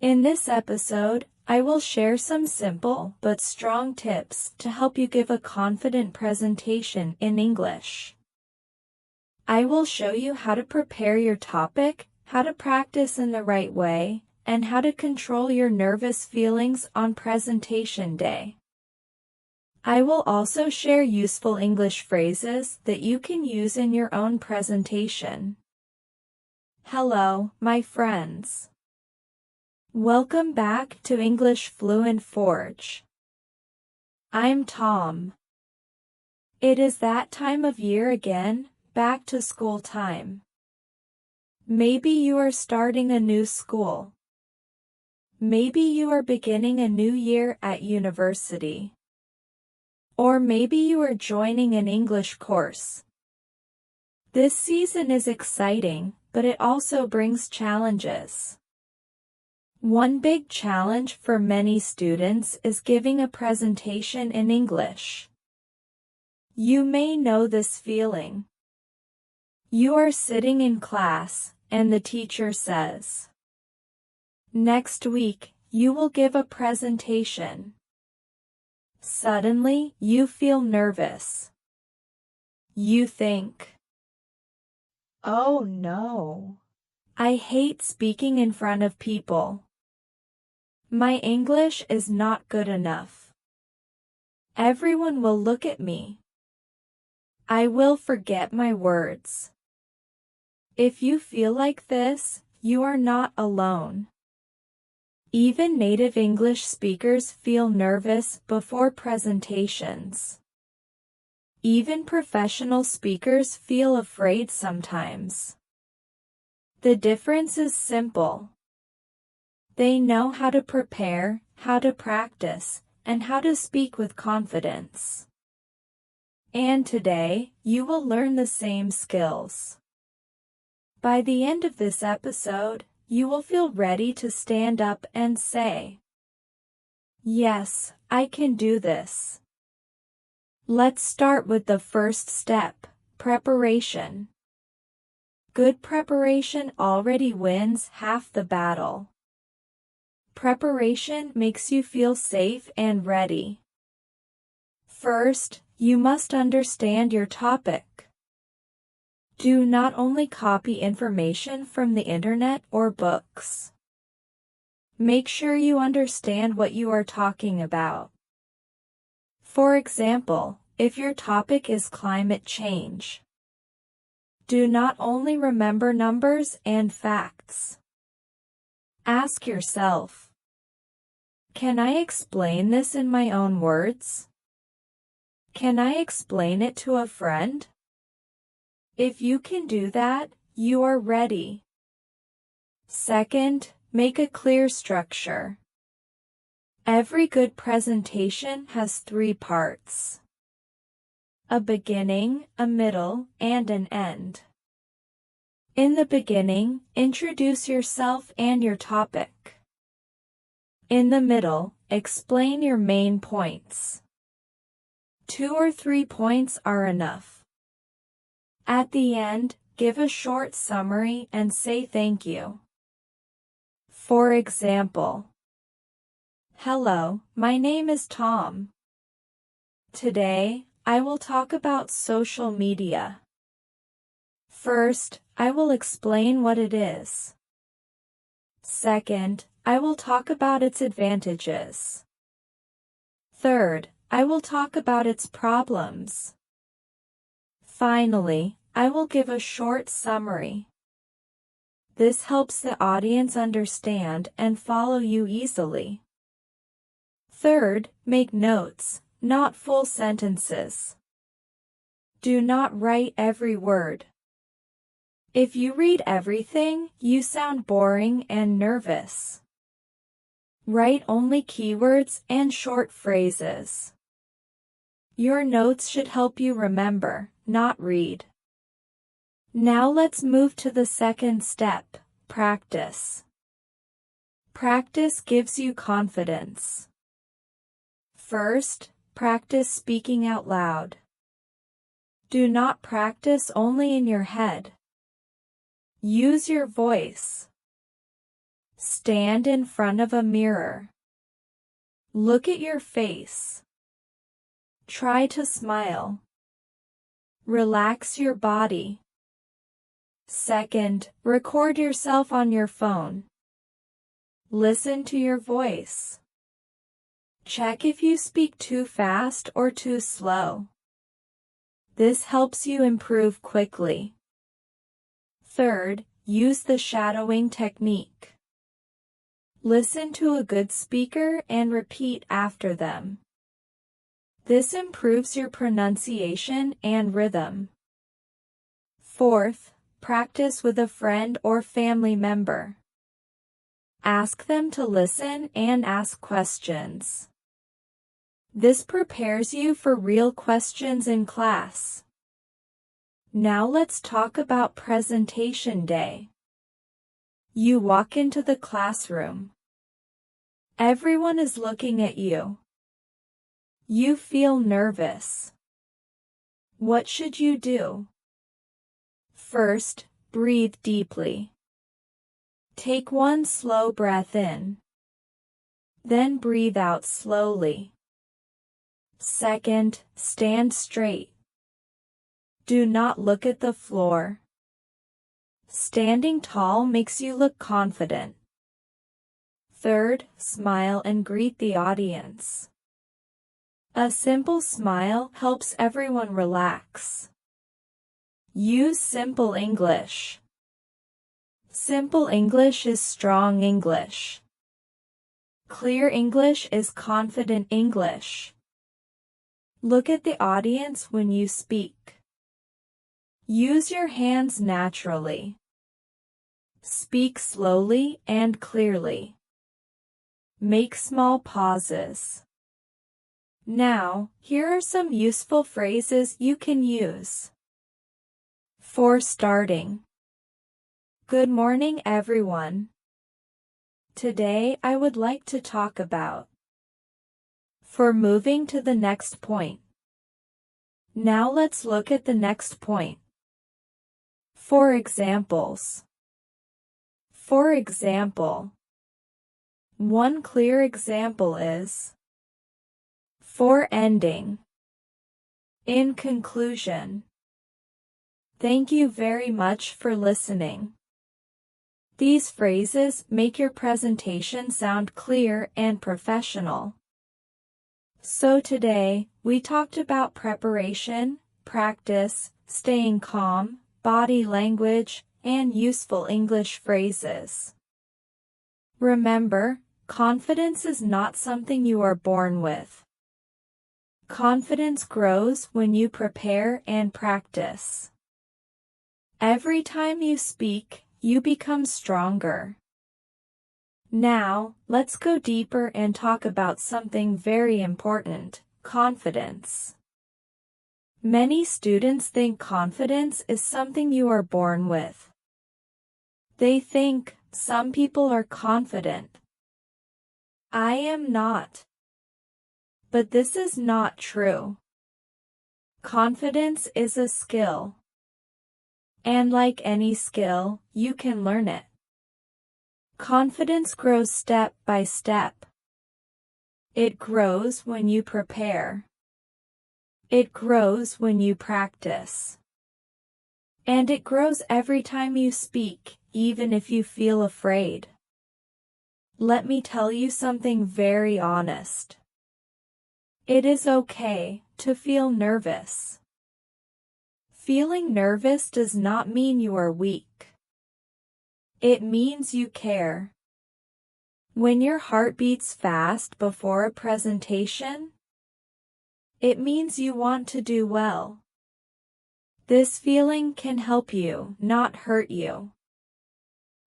In this episode, I will share some simple but strong tips to help you give a confident presentation in English. I will show you how to prepare your topic, how to practice in the right way, and how to control your nervous feelings on presentation day. I will also share useful English phrases that you can use in your own presentation. Hello, my friends. Welcome back to English Fluent Forge. I'm Tom. It is that time of year again, back to school time. Maybe you are starting a new school. Maybe you are beginning a new year at university. Or maybe you are joining an English course. This season is exciting, but it also brings challenges. One big challenge for many students is giving a presentation in English. You may know this feeling. You are sitting in class, and the teacher says, "Next week, you will give a presentation." Suddenly, you feel nervous. You think, "Oh no, I hate speaking in front of people. My English is not good enough. Everyone will look at me. I will forget my words." If you feel like this, you are not alone. Even native English speakers feel nervous before presentations. Even professional speakers feel afraid sometimes. The difference is simple. They know how to prepare, how to practice, and how to speak with confidence. And today, you will learn the same skills. By the end of this episode, you will feel ready to stand up and say, "Yes, I can do this." Let's start with the first step, preparation. Good preparation already wins half the battle. Preparation makes you feel safe and ready. First, you must understand your topic. Do not only copy information from the internet or books. Make sure you understand what you are talking about. For example, if your topic is climate change, do not only remember numbers and facts. Ask yourself, can I explain this in my own words? Can I explain it to a friend? If you can do that, you are ready. Second, make a clear structure. Every good presentation has 3 parts: a beginning, a middle, and an end. In the beginning, introduce yourself and your topic. In the middle, explain your main points. 2 or 3 points are enough. At the end, give a short summary and say thank you. For example, "Hello, my name is Tom. Today, I will talk about social media. First, I will explain what it is. Second, I will talk about its advantages. Third, I will talk about its problems. Finally, I will give a short summary." This helps the audience understand and follow you easily. Third, make notes, not full sentences. Do not write every word. If you read everything, you sound boring and nervous. Write only keywords and short phrases. Your notes should help you remember, not read. Now let's move to the second step, practice. Practice gives you confidence. First, practice speaking out loud. Do not practice only in your head. Use your voice. Stand in front of a mirror. Look at your face. Try to smile. Relax your body. Second, record yourself on your phone. Listen to your voice. Check if you speak too fast or too slow. This helps you improve quickly. Third, use the shadowing technique. Listen to a good speaker and repeat after them. This improves your pronunciation and rhythm. Fourth, practice with a friend or family member. Ask them to listen and ask questions. This prepares you for real questions in class. Now let's talk about presentation day. You walk into the classroom. Everyone is looking at you. You feel nervous. What should you do? First, breathe deeply. Take one slow breath in. Then breathe out slowly. Second, stand straight. Do not look at the floor. Standing tall makes you look confident. Third, smile and greet the audience. A simple smile helps everyone relax. Use simple English. Simple English is strong English. Clear English is confident English. Look at the audience when you speak. Use your hands naturally. Speak slowly and clearly. Make small pauses. Now, here are some useful phrases you can use. For starting. Good morning, everyone. Today I would like to talk about. For moving to the next point. Now let's look at the next point. For examples. For example. One clear example is for ending. In conclusion. Thank you very much for listening. These phrases make your presentation sound clear and professional. So today, we talked about preparation, practice, staying calm, body language, and useful English phrases. Remember, confidence is not something you are born with. Confidence grows when you prepare and practice. Every time you speak, you become stronger. Now, let's go deeper and talk about something very important, confidence. Many students think confidence is something you are born with. They think, some people are confident. I am not. But this is not true. Confidence is a skill. And like any skill, you can learn it. Confidence grows step by step. It grows when you prepare. It grows when you practice. And it grows every time you speak, even if you feel afraid. Let me tell you something very honest. It is okay to feel nervous. Feeling nervous does not mean you are weak. It means you care. When your heart beats fast before a presentation, it means you want to do well. This feeling can help you, not hurt you.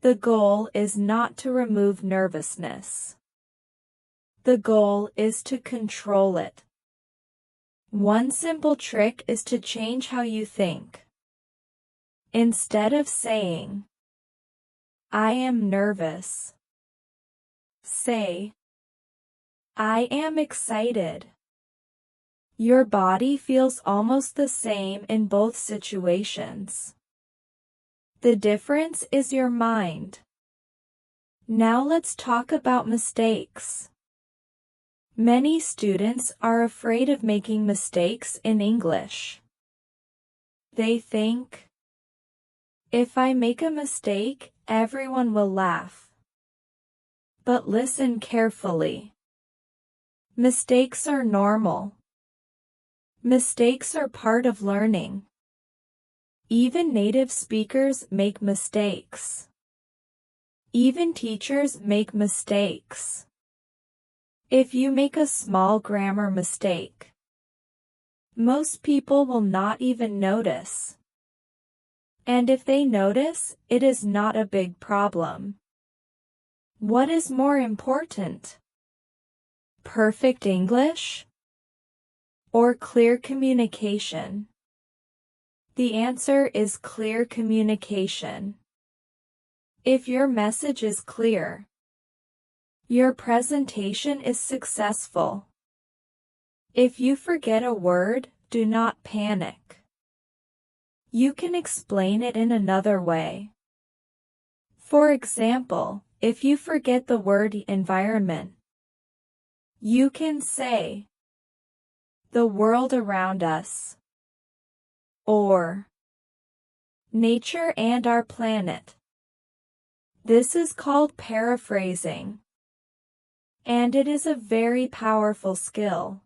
The goal is not to remove nervousness. The goal is to control it. One simple trick is to change how you think. Instead of saying, I am nervous, say, I am excited. Your body feels almost the same in both situations. The difference is your mind. Now let's talk about mistakes. Many students are afraid of making mistakes in English. They think, if I make a mistake, everyone will laugh. But listen carefully. Mistakes are normal. Mistakes are part of learning. Even native speakers make mistakes. Even teachers make mistakes. If you make a small grammar mistake, most people will not even notice. And if they notice, it is not a big problem. What is more important? Perfect English or clear communication? The answer is clear communication. If your message is clear, your presentation is successful. If you forget a word, do not panic. You can explain it in another way. For example, if you forget the word environment, you can say, the world around us, or nature and our planet. This is called paraphrasing, and it is a very powerful skill.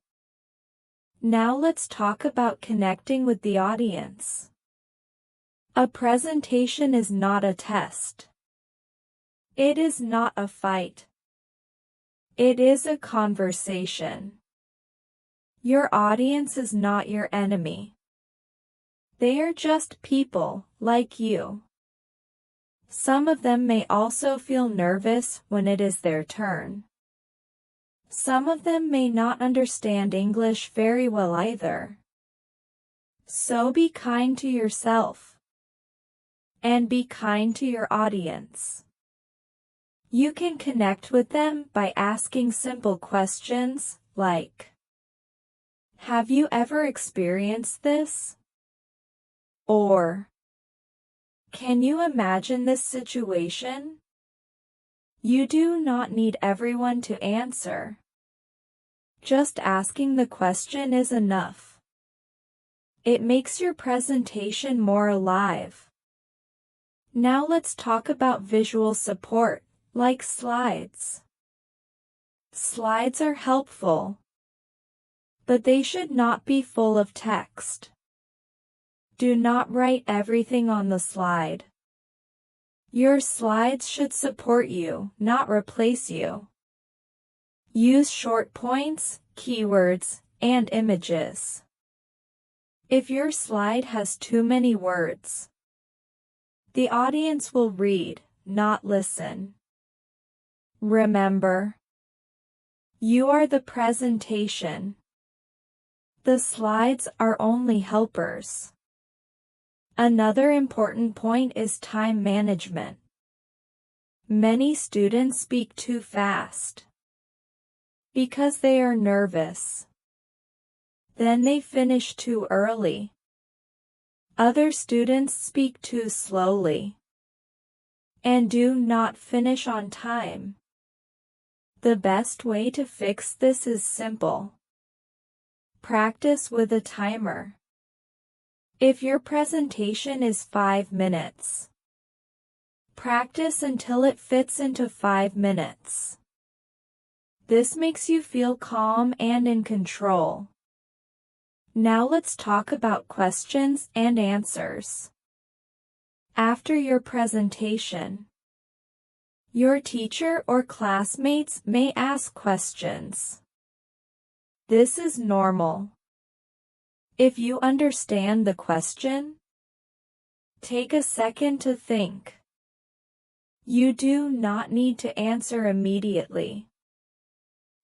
Now let's talk about connecting with the audience. A presentation is not a test. It is not a fight. It is a conversation. Your audience is not your enemy. They are just people, like you. Some of them may also feel nervous when it is their turn. Some of them may not understand English very well either. So be kind to yourself. And be kind to your audience. You can connect with them by asking simple questions, like, have you ever experienced this? Or, can you imagine this situation? You do not need everyone to answer. Just asking the question is enough. It makes your presentation more alive. Now let's talk about visual support, like slides. Slides are helpful, but they should not be full of text. Do not write everything on the slide. Your slides should support you, not replace you. Use short points, keywords, and images. If your slide has too many words, the audience will read, not listen. Remember, you are the presentation. The slides are only helpers. Another important point is time management. Many students speak too fast because they are nervous. Then they finish too early. Other students speak too slowly and do not finish on time. The best way to fix this is simple. Practice with a timer. If your presentation is 5 minutes, practice until it fits into 5 minutes. This makes you feel calm and in control. Now let's talk about questions and answers. After your presentation, your teacher or classmates may ask questions. This is normal. If you understand the question, take a second to think. You do not need to answer immediately.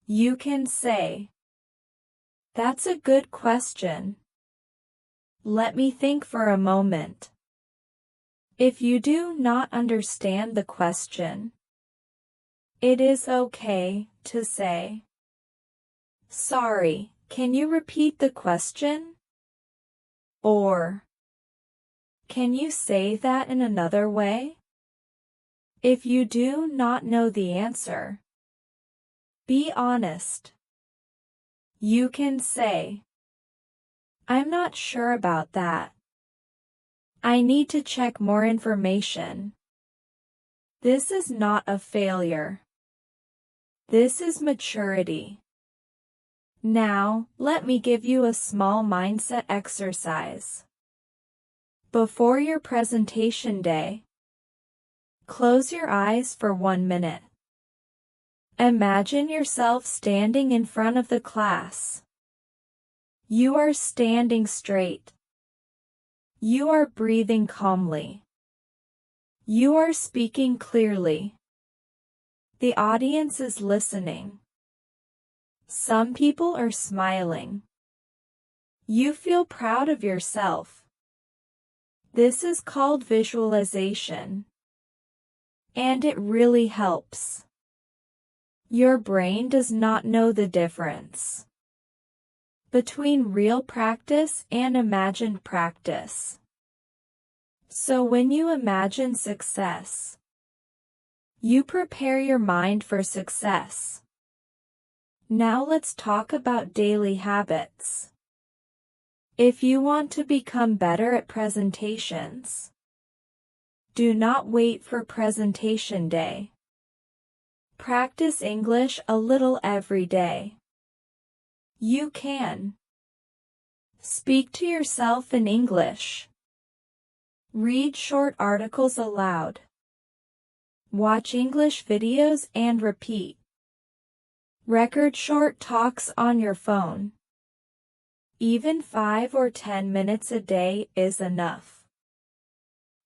You can say, that's a good question. Let me think for a moment. If you do not understand the question, it is okay to say, sorry, can you repeat the question? Or, can you say that in another way? If you do not know the answer, be honest. You can say, "I'm not sure about that. I need to check more information." This is not a failure. This is maturity. Now, let me give you a small mindset exercise. Before your presentation day, close your eyes for 1 minute. Imagine yourself standing in front of the class. You are standing straight. You are breathing calmly. You are speaking clearly. The audience is listening. Some people are smiling. You feel proud of yourself. This is called visualization. And it really helps. Your brain does not know the difference between real practice and imagined practice. So when you imagine success, you prepare your mind for success. Now let's talk about daily habits. If you want to become better at presentations, do not wait for presentation day. Practice English a little every day. You can speak to yourself in English. Read short articles aloud. Watch English videos and repeat. Record short talks on your phone. Even 5 or 10 minutes a day is enough.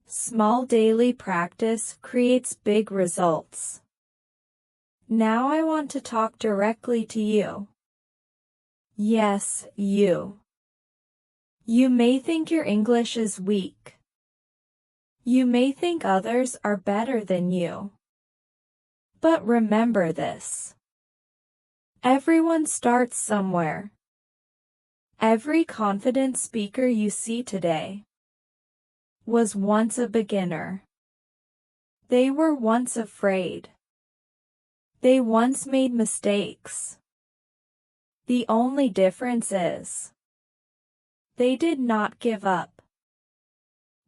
Small daily practice creates big results. Now I want to talk directly to you. Yes, you. You may think your English is weak. You may think others are better than you. But remember this. Everyone starts somewhere. Every confident speaker you see today was once a beginner. They were once afraid. They once made mistakes. The only difference is they did not give up.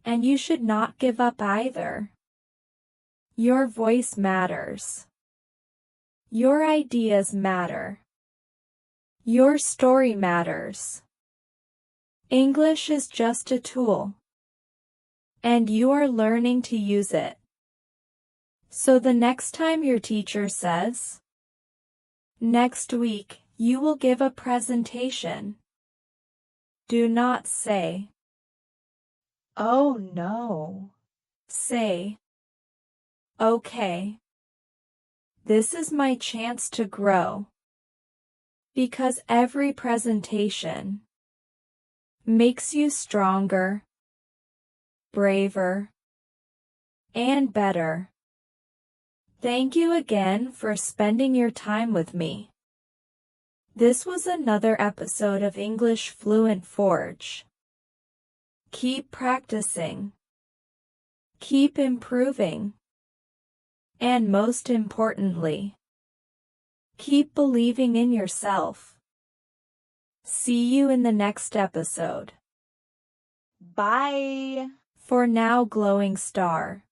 And you should not give up either. Your voice matters. Your ideas matter. Your story matters. English is just a tool. And you are learning to use it. So the next time your teacher says, "Next week, you will give a presentation," do not say, "Oh no." Say, "Okay. This is my chance to grow." Because every presentation makes you stronger, braver, and better. Thank you again for spending your time with me. This was another episode of English Fluent Forge. Keep practicing. Keep improving. And most importantly, keep believing in yourself. See you in the next episode. Bye. For now, glowing star.